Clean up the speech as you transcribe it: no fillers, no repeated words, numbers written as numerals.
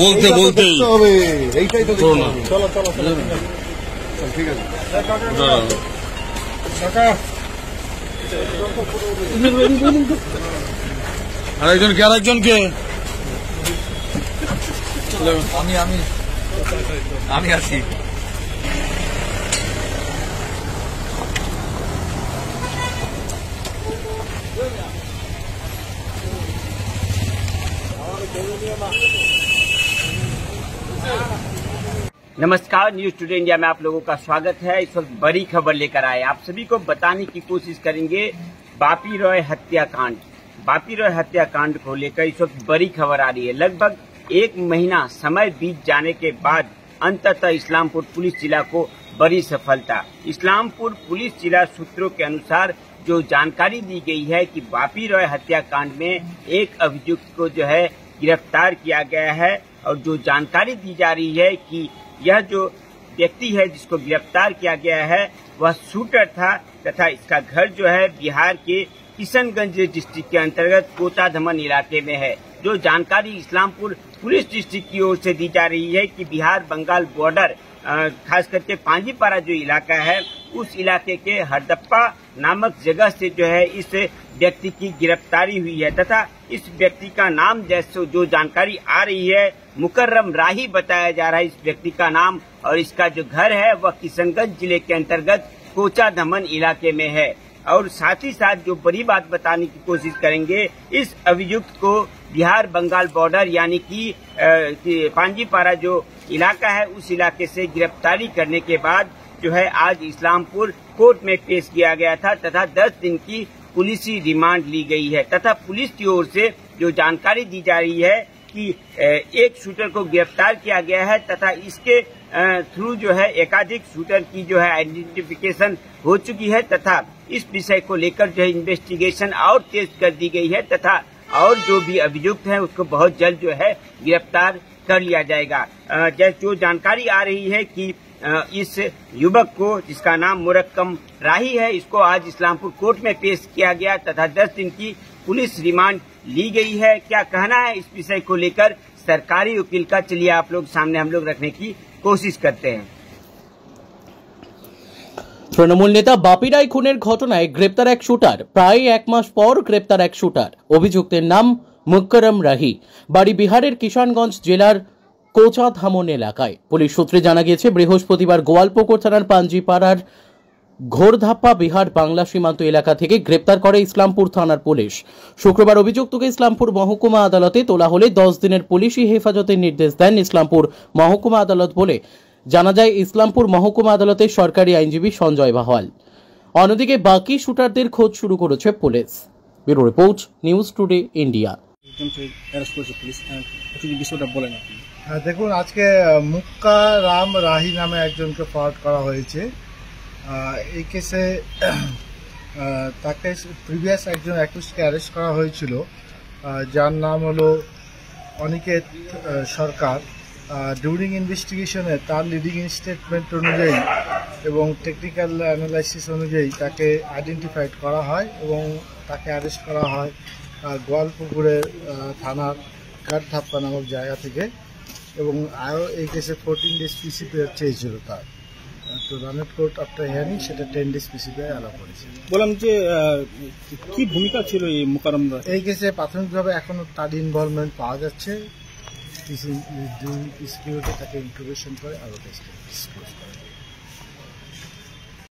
বলতে বলতে এইটাই তো চলো চলো চলো ঠিক আছে আরেকজনকে আরেকজনকে আমি আমি আমি আছি। नमस्कार, न्यूज टुडे इंडिया में आप लोगों का स्वागत है। इस वक्त बड़ी खबर लेकर आए, आप सभी को बताने की कोशिश करेंगे बापी रॉय हत्याकांड। बापी रॉय हत्याकांड को लेकर इस वक्त बड़ी खबर आ रही है। लगभग एक महीना समय बीत जाने के बाद अंततः इस्लामपुर पुलिस जिला को बड़ी सफलता। इस्लामपुर पुलिस जिला सूत्रों के अनुसार जो जानकारी दी गई है कि बापी रॉय हत्याकांड में एक अभियुक्त को जो है गिरफ्तार किया गया है, और जो जानकारी दी जा रही है कि यह जो व्यक्ति है जिसको गिरफ्तार किया गया है वह शूटर था, तथा इसका घर जो है बिहार के किशनगंज डिस्ट्रिक्ट के अंतर्गत कोचा धमन इलाके में है। जो जानकारी इस्लामपुर पुलिस डिस्ट्रिक्ट की ओर से दी जा रही है कि बिहार बंगाल बॉर्डर खास करके पांजीपारा जो इलाका है उस इलाके के हरदप्पा नामक जगह से जो है इस व्यक्ति की गिरफ्तारी हुई है, तथा इस व्यक्ति का नाम जैसे जो जानकारी आ रही है मुकर्रम राही बताया जा रहा है इस व्यक्ति का नाम, और इसका जो घर है वह किशनगंज जिले के अंतर्गत कोचा धमन इलाके में है। और साथ ही साथ जो बड़ी बात बताने की कोशिश करेंगे, इस अभियुक्त को बिहार बंगाल बॉर्डर यानी कि पांजीपारा जो इलाका है उस इलाके से गिरफ्तारी करने के बाद जो है आज इस्लामपुर कोर्ट में पेश किया गया था, तथा 10 दिन की पुलिसी रिमांड ली गई है। तथा पुलिस की ओर से जो जानकारी दी जा रही है कि एक शूटर को गिरफ्तार किया गया है, तथा इसके थ्रू जो है एकाधिक शूटर की जो है आइडेंटिफिकेशन हो चुकी है, तथा इस विषय को लेकर जो है इन्वेस्टिगेशन और तेज कर दी गई है, तथा और जो भी अभियुक्त हैं उसको बहुत जल्द जो है गिरफ्तार कर लिया जाएगा। जो जानकारी आ रही है कि इस युवक को जिसका नाम मुरक्कम राही है, इसको आज इस्लामपुर कोर्ट में पेश किया गया, तथा 10 दिन की पुलिस रिमांड ली गई है। क्या कहना है इस विषय को लेकर सरकारी वकील का, चलिए आप लोग सामने हम लोग रखने की कोशिश करते हैं। তৃণমূল নেতা বাপি রায় খুনের ঘটনায় গ্রেপ্তার এক শুটার। প্রায় এক মাস পর গ্রেপ্তার এক শুটার। অভিযুক্তের নাম মুকরম রাহি, বাড়ি বিহারের কিষানগঞ্জ জেলার কোচা ধামন এলাকায়। পুলিশ সূত্রে জানা গিয়েছে বৃহস্পতিবার গোয়ালপুকুর থানার পাঞ্জিপাড়ার ঘোরধাপ্পা বিহার বাংলা সীমান্ত এলাকা থেকে গ্রেপ্তার করে ইসলামপুর থানার পুলিশ। শুক্রবার অভিযুক্তকে ইসলামপুর মহকুমা আদালতে তোলা হলে 10 দিনের পুলিশি হেফাজতের নির্দেশ দেন ইসলামপুর মহকুমা আদালত বলে জানা যায় ইসলামপুর মহকুমা আদালতের সরকারি আইনজীবী সঞ্জয় বাহাল। অন্যদিকে বাকি শুটারদের খোঁজ শুরু করেছে police. Bureau report, news today India. দেখুন, আজকে মুক্কা রাম রাহি নামে একজনকে ফরওয়ার্ড করা হয়েছে। এই কেসে তাকে প্রিভিয়াস একজন অ্যাকিউজকে অ্যারেস্ট করা হয়েছিল, যার নাম হলো অনিকেত সরকার। ডিউরিং ইনভেস্টিগেশনে তার লিডিং স্টেটমেন্ট অনুযায়ী এবং টেকনিক্যাল অ্যানালাইসিস অনুযায়ী তাকে আইডেন্টিফাইড করা হয় এবং তাকে অ্যারেস্ট করা হয় গোয়ালপুকুরের থানার ঘোরধাপ্পা নামক জায়গা থেকে। এবং আরও এই কেসে 14 days পিসিপি চেয়েছিল তার, তো রানেট কোর্ট আফটার হিয়ারিং সেটা 10 days পিসিপি অ্যালাউ করেছে। বললাম যে কি ভূমিকা ছিল এই মুকাররম এই কেসে প্রাথমিকভাবে এখনো তার ইনভলভমেন্ট পাওয়া যাচ্ছে। পিসিপিওতে তাকে ইন্ট্রোগেশন করে আরও টেস্ট করে।